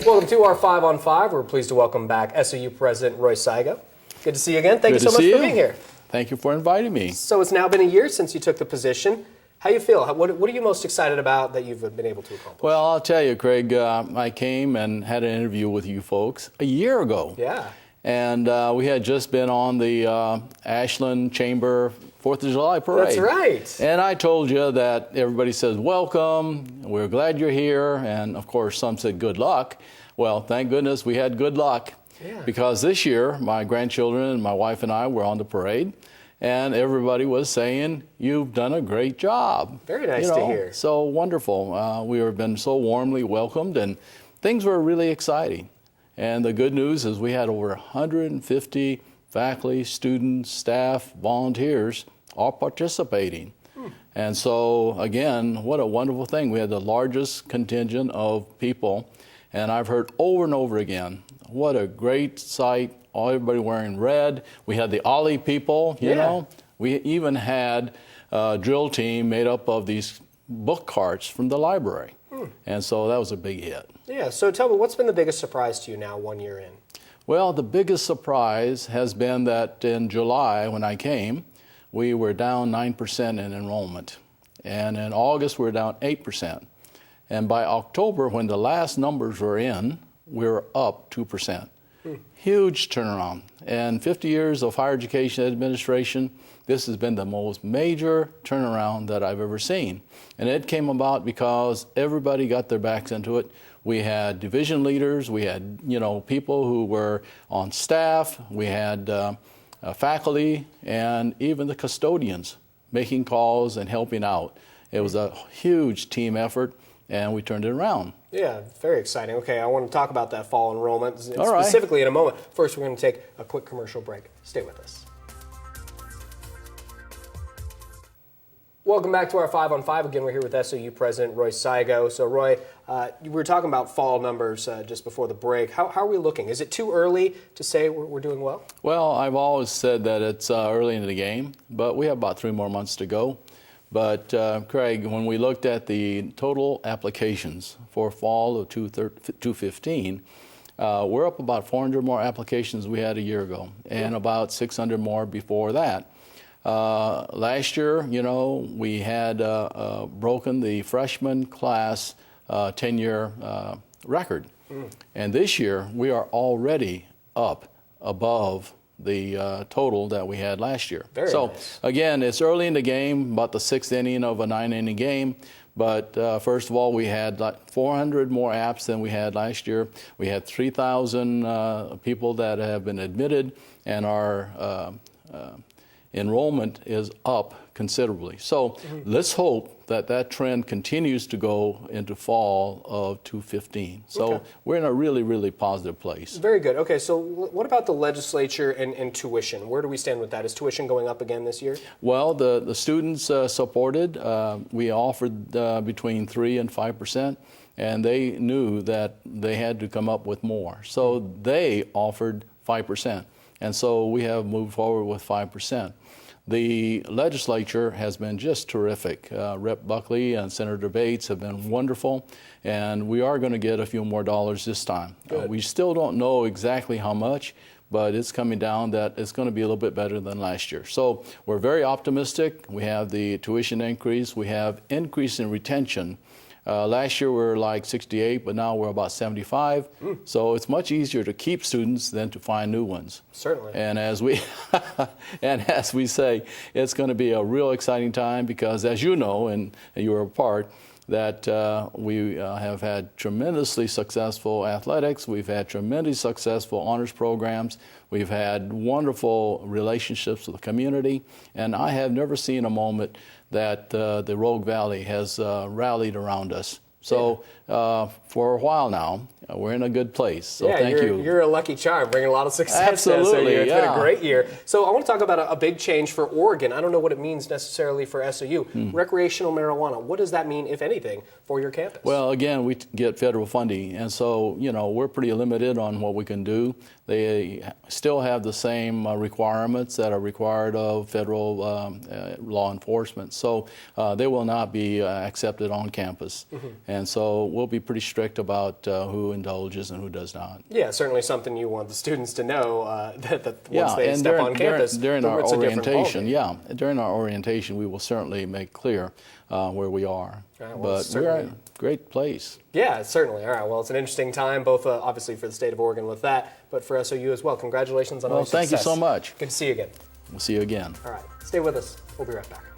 Welcome to our 5 on 5. We're pleased to welcome back SOU President Roy Saigo. Good to see you again. Thank you so much for being here. Thank you for inviting me. So it's now been a year since you took the position. How you feel? What are you most excited about that you've been able to accomplish? Well, I'll tell you, Craig, I came and had an interview with you folks a year ago. Yeah. And we had just been on the Ashland Chamber 4th of July parade. That's right. And I told you that everybody says, welcome, we're glad you're here. And of course, some said good luck. Well, thank goodness we had good luck. Yeah. Because this year, my grandchildren and my wife and I were on the parade. And everybody was saying, you've done a great job. Very nice to hear. So wonderful. We have been so warmly welcomed, and things were really exciting. And the good news is we had over 150 faculty, students, staff, volunteers all participating. And so, again, what a wonderful thing. We had the largest contingent of people, and I've heard over and over again, what a great sight. Everybody wearing red. We had the Ollie people, you know. We even had a drill team made up of these book carts from the library. And so that was a big hit. Yeah, so tell me, what's been the biggest surprise to you now 1 year in? Well, the biggest surprise has been that in July, when I came, we were down 9% in enrollment. And in August, we were down 8%. And by October, when the last numbers were in, we were up 2%. Huge turnaround. And 50 years of higher education administration, this has been the most major turnaround that I've ever seen. And it came about because everybody got their backs into it. We had division leaders, we had people who were on staff, we had faculty, and even the custodians making calls and helping out. It was a huge team effort, and we turned it around. Yeah, very exciting. Okay, I want to talk about that fall enrollment specifically in a moment. First, we're going to take a quick commercial break. Stay with us. Welcome back to our 5 on 5. Again, we're here with SOU President Roy Saigo. So, Roy, we were talking about fall numbers just before the break. How are we looking? Is it too early to say we're doing well? Well, I've always said that it's early in the game, but we have about 3 more months to go. But, Craig, when we looked at the total applications for fall of 2015, we're up about 400 more applications we had a year ago, and about 600 more before that. Last year, we had broken the freshman class 10-year record. And this year, we are already up above the total that we had last year. Very nice. Again, it's early in the game, about the 6th inning of a 9-inning game. But first of all, we had like 400 more apps than we had last year. We had 3,000 people that have been admitted, and our enrollment is up considerably. So let's hope that that trend continues to go into fall of 2015. So we're in a really, really positive place. Very good. Okay, so what about the legislature and tuition? Where do we stand with that? Is tuition going up again this year? Well, the students supported. We offered between 3 and 5%, and they knew that they had to come up with more. So they offered 5%. And so we have moved forward with 5%. The legislature has been just terrific. Rep. Buckley and Senator Bates have been wonderful, and we are going to get a few more dollars this time. We still don't know exactly how much, but it's coming down that it's going to be a little bit better than last year. So we're very optimistic. We have the tuition increase. We have increase in retention. Last year we were like 68, but now we're about 75. So it's much easier to keep students than to find new ones. Certainly. And as we say, it's going to be a real exciting time because, as you know, and you were a part, that we have had tremendously successful athletics. We've had tremendously successful honors programs. We've had wonderful relationships with the community. And I have never seen a moment that the Rogue Valley has rallied around us. So for a while now, we're in a good place. So thank you. You're a lucky charm, bringing a lot of success. Absolutely, It's been a great year. So I want to talk about a big change for Oregon. I don't know what it means necessarily for SOU. Recreational marijuana. What does that mean, if anything, for your campus? Well, again, we get federal funding, and so we're pretty limited on what we can do. They still have the same requirements that are required of federal law enforcement, so they will not be accepted on campus. And so we'll be pretty strict about who indulges and who does not. Yeah, certainly something you want the students to know that once Yeah, they and step on campus, during our it's a different orientation, ballgame. during our orientation, we will certainly make clear where we are. Well, But we're a great place. Yeah, certainly. All right. Well, it's an interesting time, both obviously for the state of Oregon with that, but for SOU as well. Congratulations on all your Well, thank you success. so much. Good to see you again. We'll see you again. All right. Stay with us. We'll be right back.